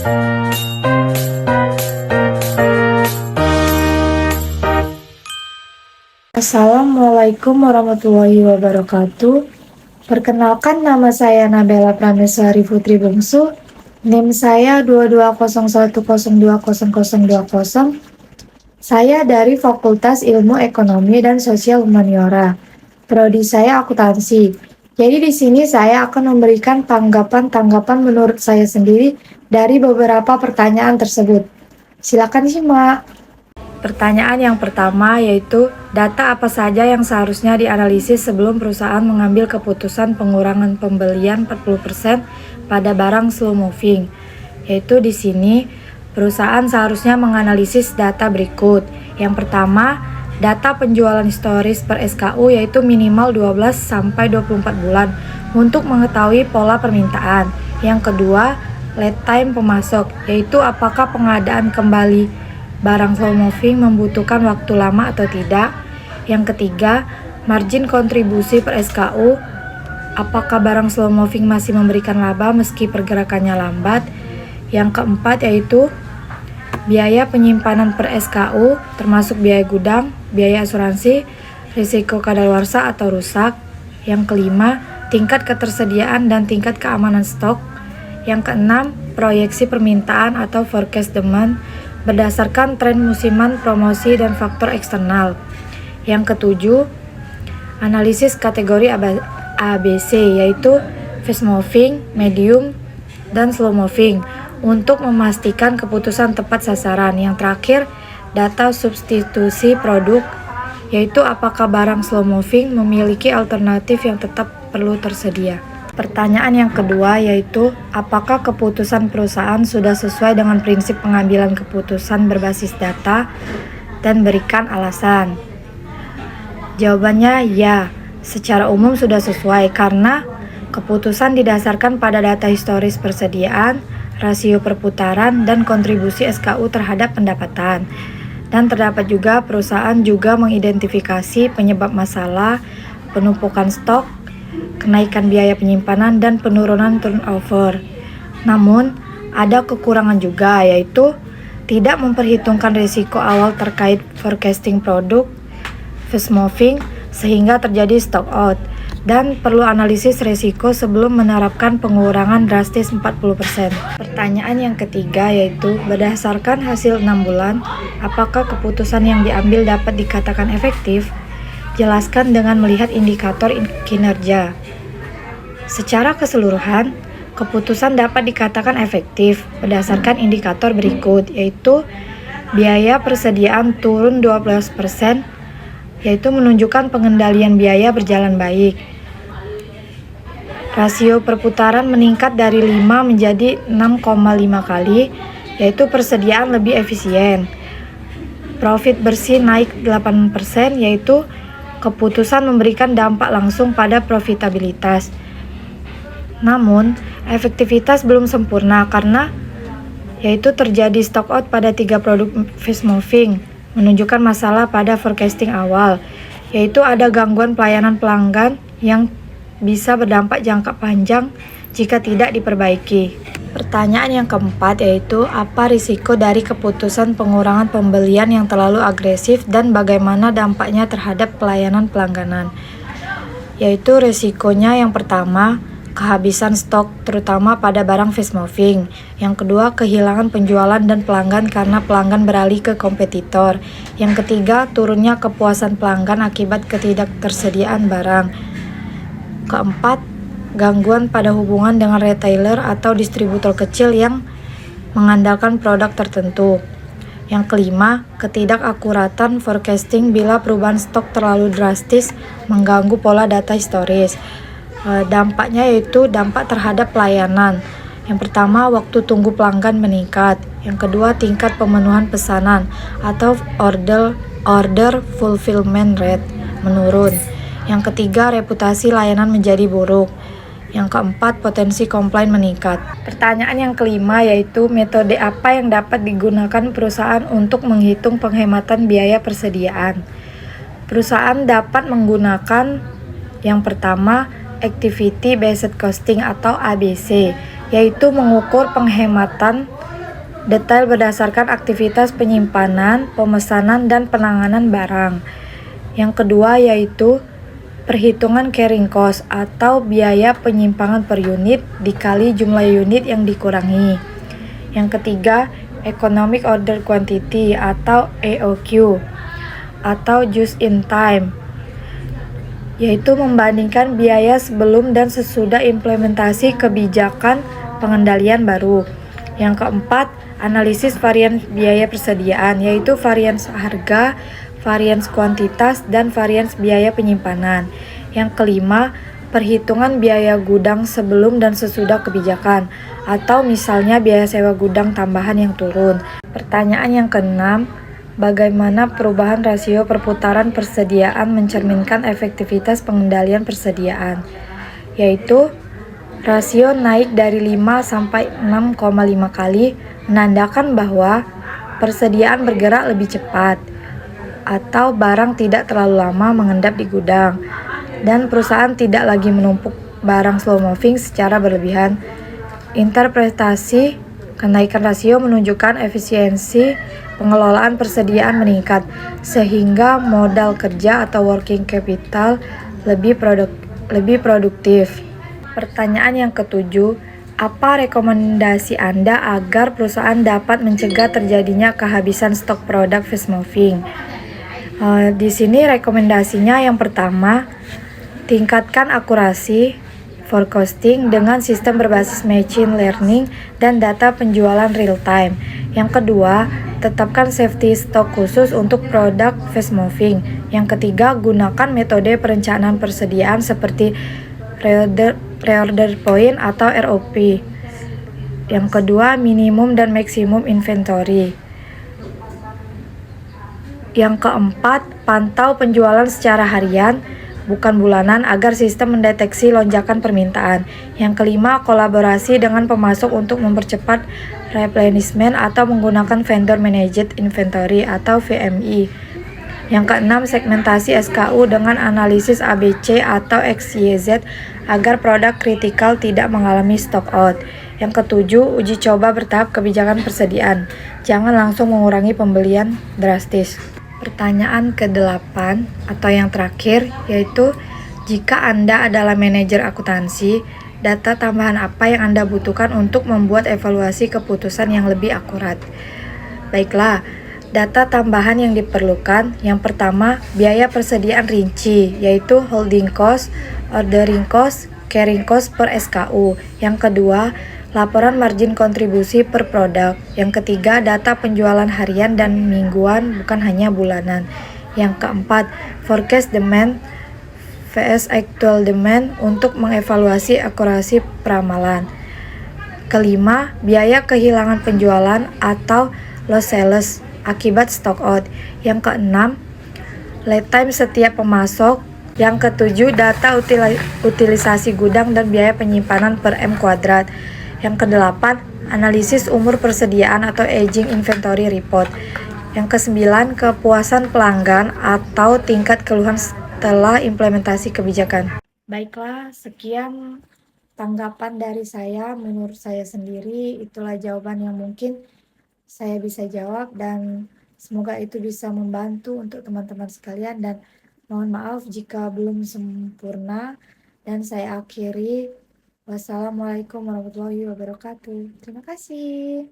Assalamualaikum warahmatullahi wabarakatuh. Perkenalkan, nama saya Nabela Prameswari Putri Bungsu. NIM saya 2201020020. Saya dari Fakultas Ilmu Ekonomi dan Sosial Humaniora. Prodi saya akuntansi. Jadi di sini saya akan memberikan tanggapan-tanggapan menurut saya sendiri dari beberapa pertanyaan tersebut. Silakan simak. Pertanyaan yang pertama yaitu, data apa saja yang seharusnya dianalisis sebelum perusahaan mengambil keputusan pengurangan pembelian 40% pada barang slow moving? Yaitu di sini perusahaan seharusnya menganalisis data berikut. Yang pertama, data penjualan historis per SKU yaitu minimal 12-24 bulan untuk mengetahui pola permintaan. Yang kedua, lead time pemasok, yaitu apakah pengadaan kembali barang slow moving membutuhkan waktu lama atau tidak. Yang ketiga, margin kontribusi per SKU, apakah barang slow moving masih memberikan laba meski pergerakannya lambat. Yang keempat yaitu biaya penyimpanan per SKU, termasuk biaya gudang, biaya asuransi, risiko kadaluarsa atau rusak. Yang kelima, tingkat ketersediaan dan tingkat keamanan stok. Yang keenam, proyeksi permintaan atau forecast demand berdasarkan tren musiman, promosi, dan faktor eksternal. Yang ketujuh, analisis kategori ABC yaitu fast moving, medium, dan slow moving untuk memastikan keputusan tepat sasaran. Yang terakhir, data substitusi produk yaitu apakah barang slow moving memiliki alternatif yang tetap perlu tersedia. Pertanyaan yang kedua yaitu, apakah keputusan perusahaan sudah sesuai dengan prinsip pengambilan keputusan berbasis data, dan berikan alasan. Jawabannya ya, secara umum sudah sesuai karena keputusan didasarkan pada data historis persediaan, rasio perputaran, dan kontribusi SKU terhadap pendapatan. Dan terdapat juga perusahaan juga mengidentifikasi penyebab masalah, penumpukan stok, kenaikan biaya penyimpanan, dan penurunan turnover. Namun, ada kekurangan juga, yaitu tidak memperhitungkan risiko awal terkait forecasting produk fast moving sehingga terjadi stock out, dan perlu analisis risiko sebelum menerapkan pengurangan drastis 40%. Pertanyaan yang ketiga yaitu, berdasarkan hasil 6 bulan, apakah keputusan yang diambil dapat dikatakan efektif? Jelaskan dengan melihat indikator kinerja. Secara keseluruhan, keputusan dapat dikatakan efektif berdasarkan indikator berikut, yaitu biaya persediaan turun 12%, yaitu menunjukkan pengendalian biaya berjalan baik. Rasio perputaran meningkat dari 5 menjadi 6,5 kali, yaitu persediaan lebih efisien. Profit bersih naik 8%, yaitu keputusan memberikan dampak langsung pada profitabilitas. Namun, efektivitas belum sempurna karena yaitu terjadi stock out pada 3 produk fast moving, menunjukkan masalah pada forecasting awal, yaitu ada gangguan pelayanan pelanggan yang bisa berdampak jangka panjang jika tidak diperbaiki. Pertanyaan yang keempat yaitu, apa risiko dari keputusan pengurangan pembelian yang terlalu agresif dan bagaimana dampaknya terhadap pelayanan pelangganan? Yaitu risikonya yang pertama, kehabisan stok terutama pada barang fast moving. Yang kedua, kehilangan penjualan dan pelanggan karena pelanggan beralih ke kompetitor. Yang ketiga, turunnya kepuasan pelanggan akibat ketidaktersediaan barang. Keempat, gangguan pada hubungan dengan retailer atau distributor kecil yang mengandalkan produk tertentu. Yang kelima, ketidakakuratan forecasting bila perubahan stok terlalu drastis mengganggu pola data historis. Dampaknya yaitu dampak terhadap pelayanan. Yang pertama, waktu tunggu pelanggan meningkat. Yang kedua, tingkat pemenuhan pesanan atau order fulfillment rate menurun. Yang ketiga, reputasi layanan menjadi buruk. Yang keempat, potensi komplain meningkat. Pertanyaan yang kelima yaitu, metode apa yang dapat digunakan perusahaan untuk menghitung penghematan biaya persediaan? Perusahaan dapat menggunakan yang pertama, Activity Based Costing atau ABC, yaitu mengukur penghematan Detail berdasarkan aktivitas penyimpanan, pemesanan, dan penanganan barang. Yang kedua yaitu perhitungan carrying cost atau biaya penyimpangan per unit dikali jumlah unit yang dikurangi. Yang ketiga, economic order quantity atau EOQ atau just in time, yaitu membandingkan biaya sebelum dan sesudah implementasi kebijakan pengendalian baru. Yang keempat, analisis varians biaya persediaan, yaitu varians harga, varians kuantitas, dan varians biaya penyimpanan. Yang kelima, perhitungan biaya gudang sebelum dan sesudah kebijakan, atau misalnya biaya sewa gudang tambahan yang turun. Pertanyaan yang keenam, bagaimana perubahan rasio perputaran persediaan mencerminkan efektivitas pengendalian persediaan, yaitu rasio naik dari 5 sampai 6,5 kali menandakan bahwa persediaan bergerak lebih cepat atau barang tidak terlalu lama mengendap di gudang dan perusahaan tidak lagi menumpuk barang slow moving secara berlebihan. Interpretasi kenaikan rasio menunjukkan efisiensi pengelolaan persediaan meningkat sehingga modal kerja atau working capital lebih produktif. Pertanyaan yang ketujuh, apa rekomendasi Anda agar perusahaan dapat mencegah terjadinya kehabisan stok produk fast moving? Di sini rekomendasinya yang pertama, tingkatkan akurasi forecasting dengan sistem berbasis machine learning dan data penjualan real time. Yang kedua, tetapkan safety stock khusus untuk produk fast moving. Yang ketiga, gunakan metode perencanaan persediaan seperti reorder point atau ROP. Yang kedua, minimum dan maksimum inventory. Yang keempat, pantau penjualan secara harian, bukan bulanan, agar sistem mendeteksi lonjakan permintaan. Yang kelima, kolaborasi dengan pemasok untuk mempercepat replenishment atau menggunakan vendor managed inventory atau VMI. Yang keenam, segmentasi SKU dengan analisis ABC atau XYZ agar produk kritikal tidak mengalami stock out. Yang ketujuh, uji coba bertahap kebijakan persediaan. Jangan langsung mengurangi pembelian drastis. Pertanyaan ke-8 atau yang terakhir yaitu, jika Anda adalah manajer akuntansi, data tambahan apa yang Anda butuhkan untuk membuat evaluasi keputusan yang lebih akurat? Baiklah, data tambahan yang diperlukan, yang pertama, biaya persediaan rinci, yaitu holding cost, ordering cost, carrying cost per SKU. Yang kedua, laporan margin kontribusi per produk. Yang ketiga, data penjualan harian dan mingguan, bukan hanya bulanan. Yang keempat, forecast demand vs actual demand untuk mengevaluasi akurasi peramalan. Kelima, biaya kehilangan penjualan atau lost sales akibat stock out. Yang keenam, lead time setiap pemasok. Yang ketujuh, data utilisasi gudang dan biaya penyimpanan per M kuadrat. Yang kedelapan, analisis umur persediaan atau aging inventory report. Yang kesembilan, kepuasan pelanggan atau tingkat keluhan setelah implementasi kebijakan. Baiklah, sekian tanggapan dari saya. Menurut saya sendiri, itulah jawaban yang mungkin saya bisa jawab dan semoga itu bisa membantu untuk teman-teman sekalian, dan mohon maaf jika belum sempurna, dan saya akhiri. Wassalamualaikum warahmatullahi wabarakatuh. Terima kasih.